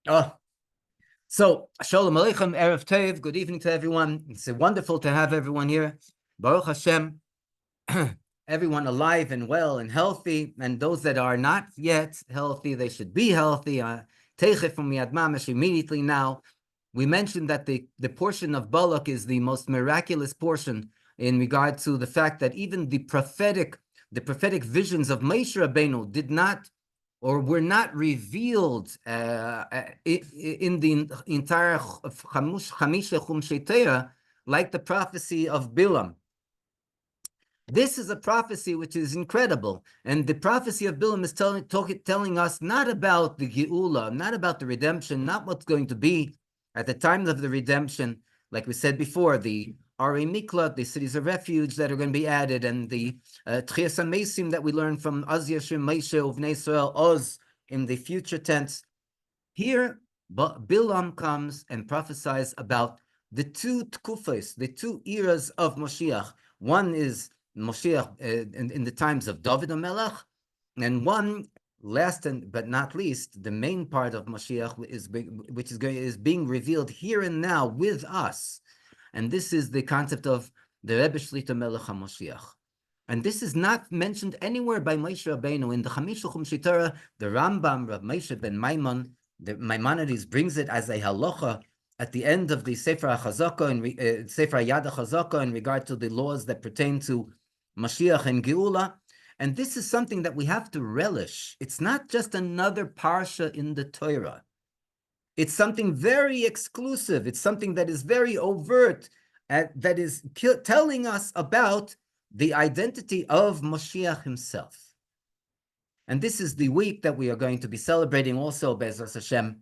Oh, so Shalom Aleichem, Erev Tov, good evening to everyone. It's wonderful to have everyone here. Baruch Hashem, everyone alive and well and healthy, and those that are not yet healthy, they should be healthy. Teichef from Yad Mamash immediately now. We mentioned that the portion of Balak is the most miraculous portion in regard to the fact that even the prophetic visions of Moshe Rabbeinu did not or were not revealed in the entire Chamisha Chumshei Torah, like the prophecy of Bilam. This is a prophecy which is incredible, and the prophecy of Bilam is telling us not about the Geula, not about the redemption, not what's going to be at the time of the redemption. Like we said before, the Arei Miklat, the cities of refuge that are going to be added, and the Tchias HaMesim that we learned from Oz Yashim Moshe Uvnei Israel, Oz in the future tense. Here, Bilam comes and prophesies about the two tkufos, the two eras of Moshiach. One is Moshiach in the times of David HaMelech, and one, last but not least, the main part of Moshiach is being revealed here and now with us. And this is the concept of the Rebbe Shlita Melech Ha'Moshiach. And this is not mentioned anywhere by Moshe Rabbeinu. In the Chamisha Chumshei Torah, the Rambam, Rav Moshe ben Maimon, the Maimonides brings it as a halacha at the end of the Sefer HaChazaka and Sefer Yad HaChazaka in regard to the laws that pertain to Mashiach and Geula. And this is something that we have to relish. It's not just another parsha in the Torah. It's something very exclusive. It's something that is very overt, that is telling us about the identity of Mashiach himself. And this is the week that we are going to be celebrating also, Be'ezras Hashem,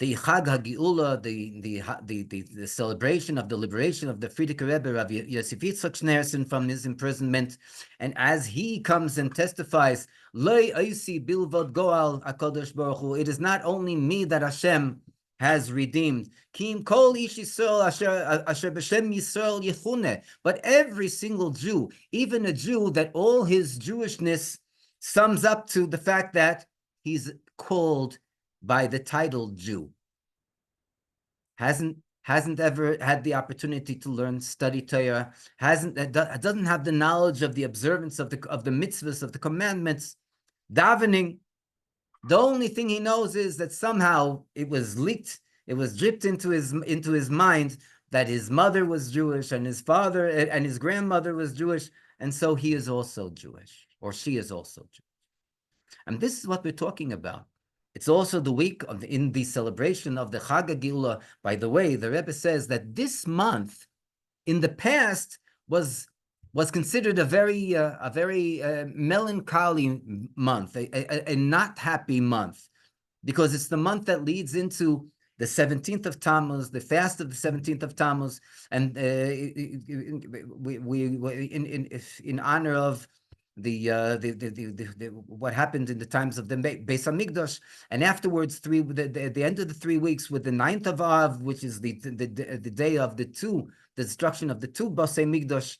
the Chag HaGeula, the celebration of the liberation of the Frierdiker Rebbe, Rav Yosef Yitzchak Schneerson, from his imprisonment. And as he comes and testifies, Loi Oisi Bilvod Goal HaKadosh Baruch Hu, it is not only me that Hashem has redeemed, Kim Kol Ish Yisrael Asher B'Shem Yisrael Yechune, but every single Jew, even a Jew that all his Jewishness sums up to the fact that he's called by the title Jew, hasn't ever had the opportunity to learn, study Torah, doesn't have the knowledge of the observance of the mitzvahs, of the commandments, davening. The only thing he knows is that somehow it was leaked, it was dripped into his mind that his mother was Jewish and his father and his grandmother was Jewish, and so he is also Jewish, or she is also Jewish. And this is what we're talking about. It's also the week in the celebration of the Chag HaGeula. By the way, the Rebbe says that this month, in the past, was considered a very melancholy month, a not happy month, because it's the month that leads into the 17th of Tammuz, the fast of the 17th of Tammuz, and in honor of what happened in the times of the Beis Hamikdash, and afterwards the end of the 3 weeks with the 9th of Av, which is the day of the destruction of the two Basei Mikdash.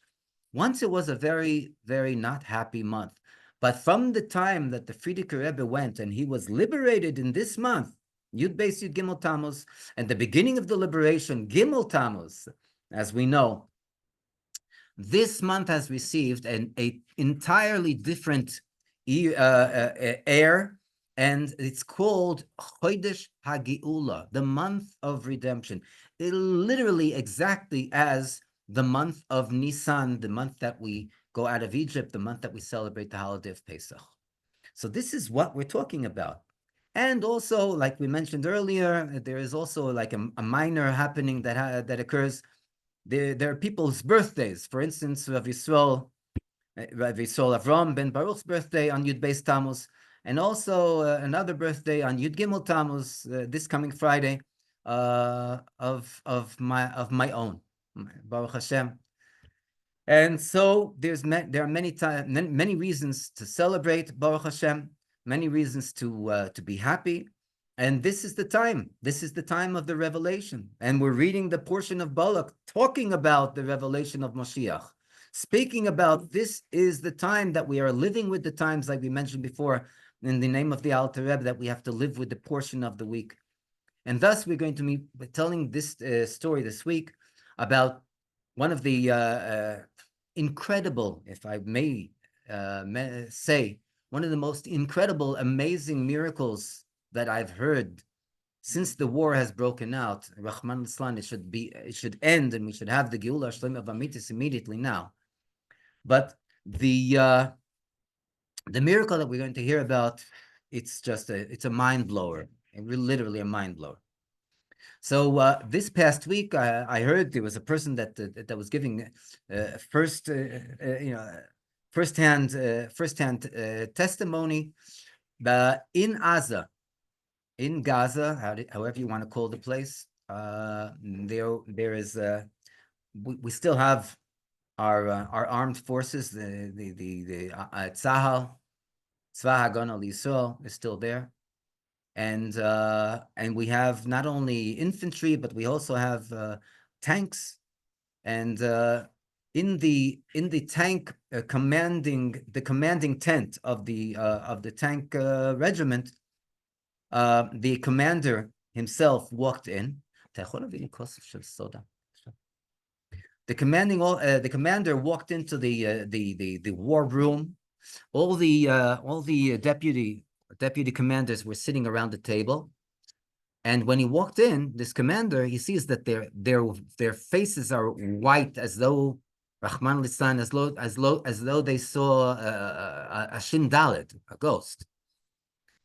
Once it was a very, very not happy month, but from the time that the Frierdiker Rebbe went and he was liberated in this month, Yud Beis Yud Gimel Tammuz, and the beginning of the liberation, Gimel Tammuz, as we know, this month has received an entirely different air, and it's called Chodesh HaGeula, the month of redemption. Literally exactly as the month of Nisan, the month that we go out of Egypt, the month that we celebrate the holiday of Pesach. So this is what we're talking about. And also, like we mentioned earlier, there is also like a minor happening that occurs. There are people's birthdays. For instance, Rav Yisrael Avram ben Baruch's birthday on Yud Beis Tammuz, and also another birthday on Yud Gimel Tammuz this coming Friday of my own, Baruch Hashem. And so there are many reasons to celebrate, Baruch Hashem, many reasons to be happy. And this is the time. This is the time of the revelation. And we're reading the portion of Balak talking about the revelation of Mashiach, speaking about this is the time that we are living with the times, like we mentioned before, in the name of the Alter Rebbe that we have to live with the portion of the week. And thus, we're going to be telling this story this week about one of the incredible, if I may say, one of the most incredible, amazing miracles that I've heard since the war has broken out. Rahman al-Islam, it should end, and we should have the Geula Shlema of Amitis immediately now. But the miracle that we're going to hear about, it's a mind blower, literally a mind blower. So this past week, I heard there was a person that was giving firsthand testimony in Gaza, however you want to call the place. There is we still have our armed forces, the Tzahal, Tzva Haganah Yisrael is still there. And we have not only infantry, but we also have tanks. And in the tank commanding tent of the tank regiment, the commander himself walked in. The commander walked into the war room. All the deputy commanders were sitting around the table, and when he walked in, this commander, he sees that their faces are white, as though Rahman Lisan, as though they saw a Shin Dalet, a ghost.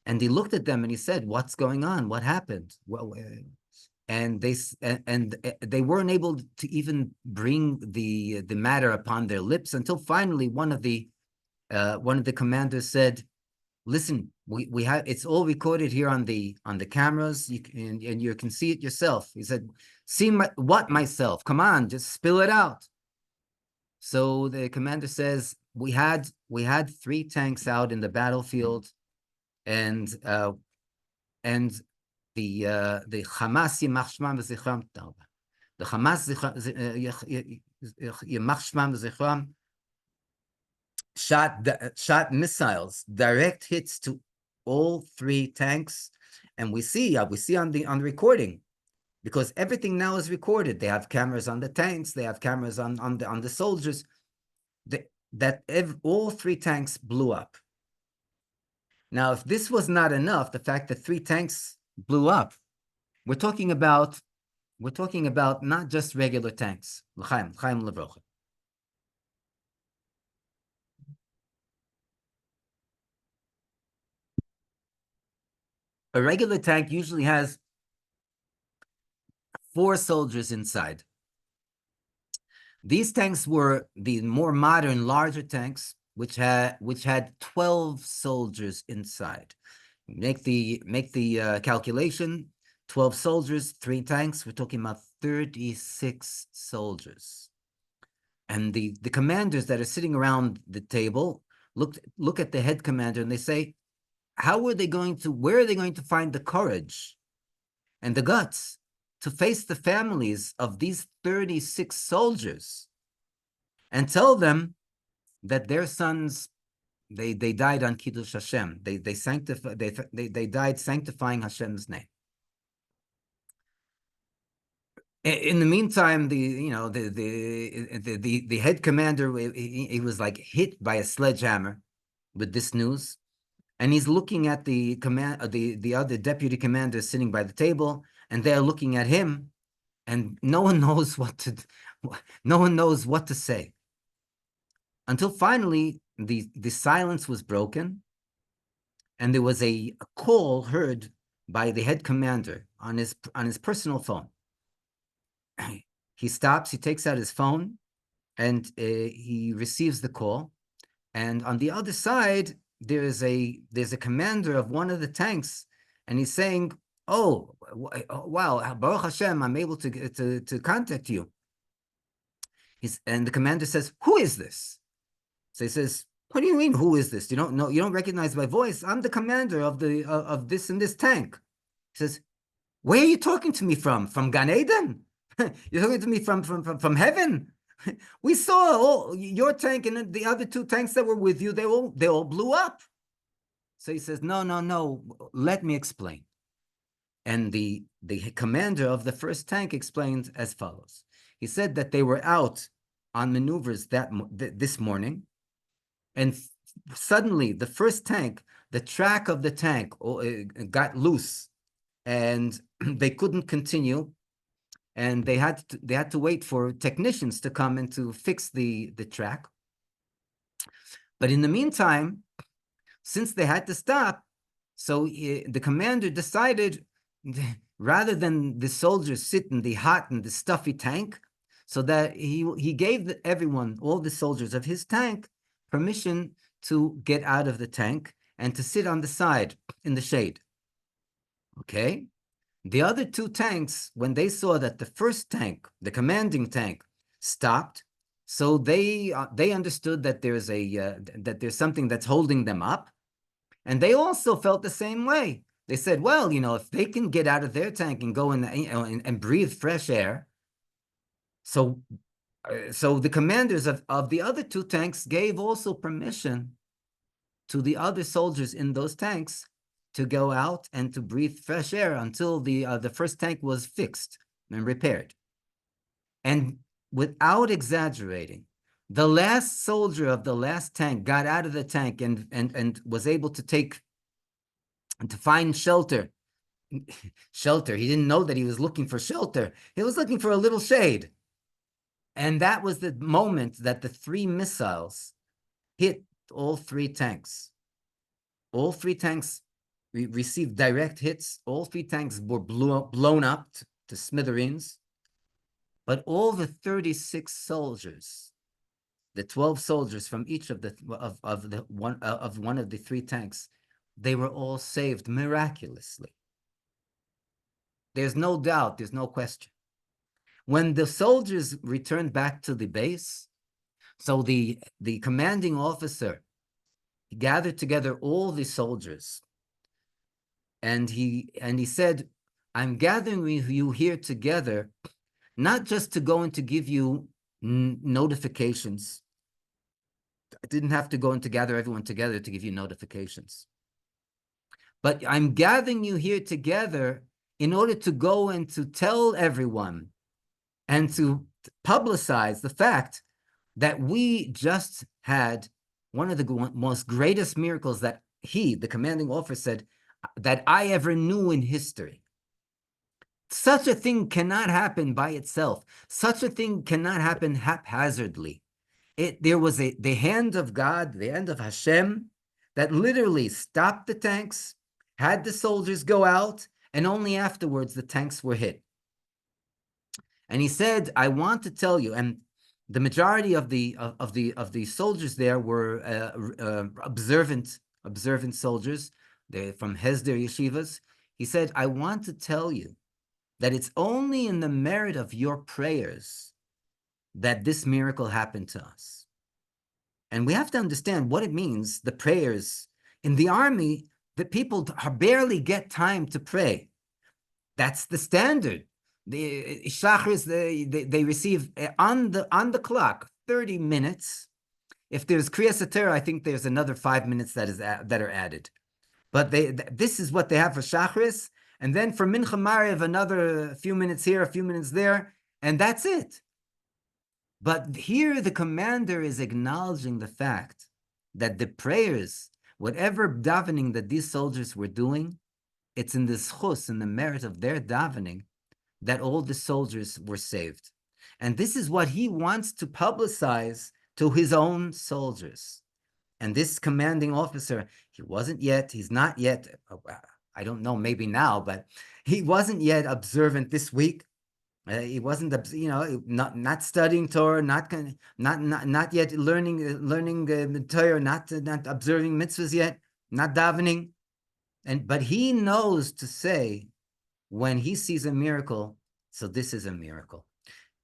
And he looked at them and he said, "What's going on? What happened?" And they weren't able to even bring the matter upon their lips until finally one of the commanders said, "Listen, we have, it's all recorded here on the cameras, and you can see it yourself." He said, "See myself? Come on, just spill it out." So the commander says, we had 3 tanks out in the battlefield, and the Hamas Yimach Shmam V'Zichram, the Hamas Yimach Shmam V'Zichram shot missiles, direct hits to all 3 tanks, and we see on the recording, because everything now is recorded. They have cameras on the tanks, they have cameras on the soldiers. All 3 tanks blew up. Now, if this was not enough, the fact that 3 tanks blew up, we're talking about not just regular tanks. L'chaim Levrocha. A regular tank usually has 4 soldiers inside. These tanks were the more modern, larger tanks, which had 12 soldiers inside. Make the calculation: 12 soldiers, 3 tanks. We're talking about 36 soldiers. And the commanders that are sitting around the table look at the head commander and they say, where are they going to find the courage and the guts to face the families of these 36 soldiers and tell them that their sons, they died on Kiddush Hashem. They died sanctifying Hashem's name. In the meantime, the head commander, he was like hit by a sledgehammer with this news, and he's looking at the other deputy commanders sitting by the table, and they're looking at him, and no one knows what to say. Until finally, the silence was broken, and there was a call heard by the head commander on his personal phone. He stops, he takes out his phone, and he receives the call. And on the other side, there's a commander of one of the tanks, and he's saying, "Oh, wow, Baruch Hashem, I'm able to contact you." And the commander says, "Who is this?" So he says, "What do you mean, who is this? You don't recognize my voice? I'm the commander of this and this tank." He says, "Where are you talking to me from? From Gan Eden? You're talking to me from heaven? We saw your tank and the other 2 tanks that were with you. They all blew up." So he says, no, no, no, let me explain. And the commander of the first tank explained as follows. He said that they were out on maneuvers this morning, and suddenly the first tank, the track of the tank got loose, and they couldn't continue, and they had to wait for technicians to come and to fix the track. But in the meantime, since they had to stop, so the commander decided, rather than the soldiers sit in the hot and the stuffy tank, so that he gave everyone, all the soldiers of his tank, permission to get out of the tank and to sit on the side in the shade. Okay? The other two tanks, when they saw that the first tank, the commanding tank, stopped, so they understood that there's something that's holding them up, and they also felt the same way. They said, well, if they can get out of their tank and go in, and breathe fresh air, so the commanders of the other two tanks gave also permission to the other soldiers in those tanks to go out and to breathe fresh air until the first tank was fixed and repaired. And without exaggerating, the last soldier of the last tank got out of the tank and was able to find shelter. Shelter. He didn't know that he was looking for shelter. He was looking for a little shade. And that was the moment that the 3 missiles hit all 3 tanks. All 3 tanks received direct hits. All 3 tanks were blown up to smithereens. But all the 36 soldiers, the 12 soldiers from each of one of the 3 tanks, they were all saved miraculously. There's no doubt, there's no question. When the soldiers returned back to the base, so the commanding officer gathered together all the soldiers, and he said, I'm gathering you here together, not just to go and to give you notifications. I didn't have to go and to gather everyone together to give you notifications. But I'm gathering you here together in order to go and to tell everyone and to publicize the fact that we just had one of the most greatest miracles that the commanding officer, said that I ever knew in history. Such a thing cannot happen by itself. Such a thing cannot happen haphazardly. There was the hand of God, the hand of Hashem, that literally stopped the tanks, had the soldiers go out, and only afterwards the tanks were hit. And he said, I want to tell you, and the majority of the soldiers there were observant soldiers. They're from Hesder yeshivas. He said, I want to tell you that it's only in the merit of your prayers that this miracle happened to us. And we have to understand what it means, the prayers. In the army, the people barely get time to pray. That's the standard. The Shachris, they receive on the clock 30 minutes. If there's Kriyas HaTorah, I think there's another 5 minutes that are added. But this is what they have for Shachris. And then for Mincha Mariv, another few minutes here, a few minutes there, and that's it. But here the commander is acknowledging the fact that the prayers, whatever davening that these soldiers were doing, it's in the schus, in the merit of their davening, that all the soldiers were saved. And this is what he wants to publicize to his own soldiers. And this commanding officer, he's not yet, I don't know, maybe now, but he wasn't yet observant this week. He wasn't, not studying Torah, not yet learning the Torah, not observing mitzvahs yet, not davening. But he knows to say when he sees a miracle, so this is a miracle.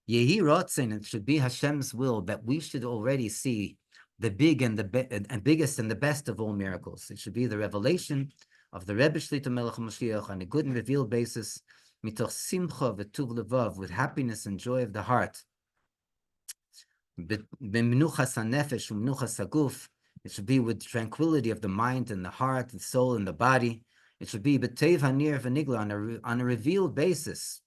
Yehi Rotzen, it should be Hashem's will that we should already see the big and the biggest and the best of all miracles. It should be the revelation of the Rebbe Shlita Melech Ha'Moshiach on a good and revealed basis, mitoch simcha v'tuv levav, with happiness and joy of the heart, b'menuchas hanefesh u'menuchas haguf, It should be with tranquility of the mind and the heart, the soul and the body. It should be b'teiv hanir v'nigla, on a revealed basis,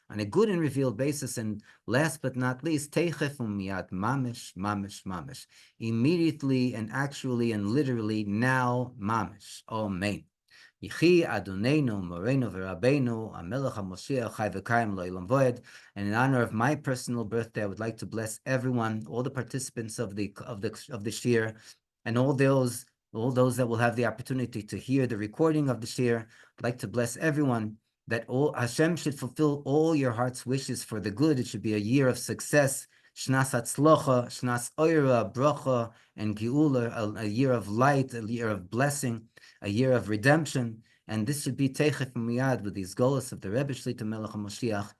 on a good and revealed basis. And last but not least, teichef umiyat, mamish, mamish, mamish. Immediately and actually and literally now, mamish. Amen. Yichi Adonenu Moreno v'Rabbeinu Melech Ha'Moshiach Chai v'Kayim Lo'olam Voed. And in honor of my personal birthday, I would like to bless everyone, all the participants of the shir, and all those that will have the opportunity to hear the recording of the shir. I'd like to bless everyone that Hashem should fulfill all your heart's wishes for the good. It should be a year of success. Shnas Hatzlocha, Shnas Oira, Bracha, and Geula, a year of light, a year of blessing, a year of redemption. And this should be Teichef Miyad with these goals of the Rebbe Shlita Melech Ha'Moshiach.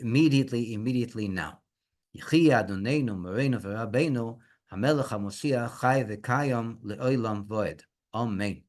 Immediately now. Yichi Adonenu Moreno v'Rabbeinu Melech Ha'Moshiach Chai v'Kayim Le'olam Voed. Amen.